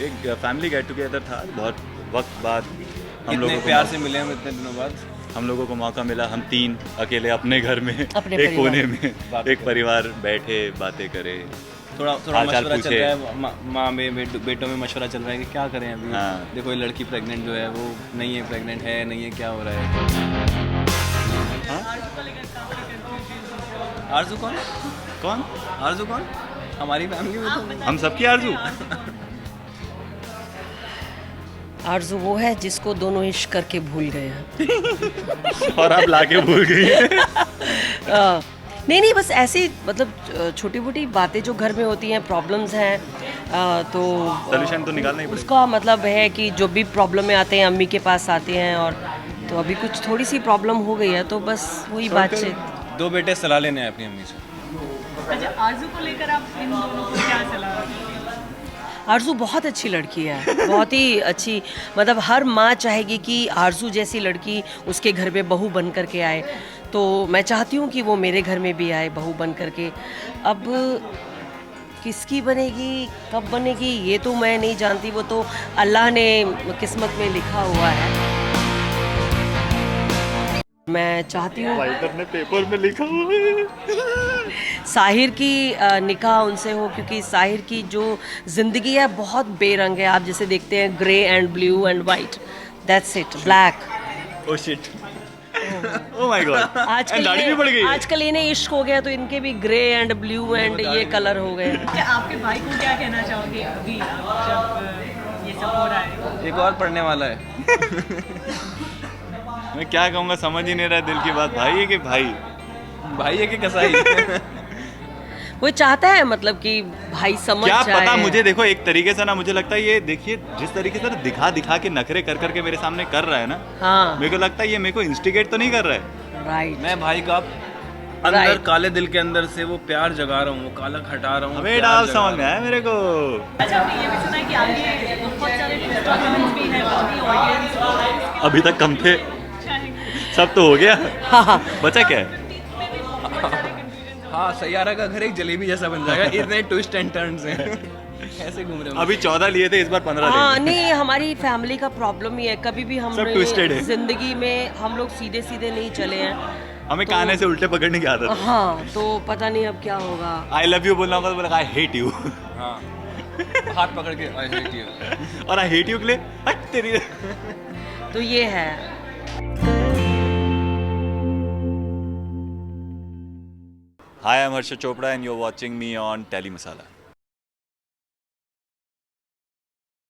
एक family get together था, बहुत वक्त बाद हम लोगों इतने को प्यार से मिले हम इतने दिनों बाद। हम लोगों को मौका मिला, हम 3 अकेले अपने घर में अपने एक कोने परिवार। में बातें एक परिवार बैठे बातें करे। थोड़ा हाल-चाल मशवरा चल पूछे। रहा है, माँ में बेटों में मशवरा चल रहा है कि क्या करें अभी। हाँ। देखो ये लड़की प्रेग्नेंट जो है वो नहीं है, प्रेग्नेंट है नहीं है, क्या हो रहा है। आरजू कौन? कौन? आरजू कौन? हमारी फैमिली में तो हम सबकी आरज़ू। आरजू वो है जिसको दोनों इश्क करके भूल गए हैं। और आप लाके भूल गई। नहीं बस ऐसी मतलब छोटी मोटी बातें जो घर में होती हैं, प्रॉब्लम्स हैं, तो सॉल्यूशन तो निकालना ही पड़ेगा। उसका मतलब है कि जो भी प्रॉब्लम में आते हैं अम्मी के पास आते हैं, और तो अभी कुछ थोड़ी सी प्रॉब्लम हो गई है तो बस वही बातचीत। 2 बेटे सलाह लेने आए अपनी अम्मी से। अच्छा, आरज़ू को लेकर आप इन दोनों को क्या सलाह? आरजू बहुत अच्छी लड़की है, बहुत ही अच्छी। मतलब हर माँ चाहेगी कि आरजू जैसी लड़की उसके घर में बहू बन करके आए, तो मैं चाहती हूँ कि वो मेरे घर में भी आए बहू बन करके। अब किसकी बनेगी, कब बनेगी, ये तो मैं नहीं जानती, वो तो अल्लाह ने किस्मत में लिखा हुआ है। मैं चाहती हूँ ने पेपर में लिखा हुआ है। साहिर की निकाह उनसे हो, क्योंकि साहिर की जो ज़िंदगी है बहुत बेरंग है। आप जैसे देखते हैं grey and blue and white, that's it, black. Oh shit, oh my God. दाढ़ी भी बढ़ गई है। आजकल इन्हें इश्क हो गया तो इनके भी ग्रे एंड ब्लू एंड ये कलर हो गए। क्या आपके भाई को क्या कहना चाहोगे अभी जब ये सब हो रहा है? एक और पढ़ने वाला है। मैं क्या कहूँगा, समझ ही नहीं रहा दिल की बात। भाई है कि भाई है कि कसाई? वो चाहता है मतलब कि भाई समझ क्या जाए। पता मुझे। देखो एक तरीके से ना, मुझे लगता है ये देखिए जिस तरीके से ना दिखा के नखरे कर करके मेरे सामने कर रहा है ना, हाँ मेरे को लगता है ये मेरे को इंस्टिगेट तो नहीं कर रहा है। राइट। मैं भाई का अंदर काले दिल के अंदर से वो प्यार जगा रहा हूँ, वो काला हटा रहा हूँ। हमें डाल समझ में आया मेरे को। अच्छा, हमने ये भी सुना है कि आगे बहुत सारे ट्विस्ट और टर्न्स भी हैं, काफी ऑडियंस अभी तक कम थे, सब तो हो गया, बचा क्या है? हाँ, सैयारा का घर एक जलेबी जैसा बन जाएगा, इतने ट्विस्ट एंड टर्न्स हैं। ऐसे घूम रहे हो। अभी 14 लिए थे, इस बार 15 हाँ लेंगे। नहीं, हमारी फैमिली का प्रॉब्लम ही है, कभी भी हम सब twisted है। जिंदगी में हम लोग सीधे सीधे नहीं चले हैं। हमें तो- काने से उल्टे पकड़ने की आदत है। हाँ, तो पता नहीं अब क्या होगा। आई लव यू बोलना होगा तो बोला आई हेट यू। हाँ, हाथ पकड़ के I hate you। और आई हेट यू के लिए हट तेरी। तो ये है। Hi, I'm Harshit Chopra and you're watching me on Tele Masala.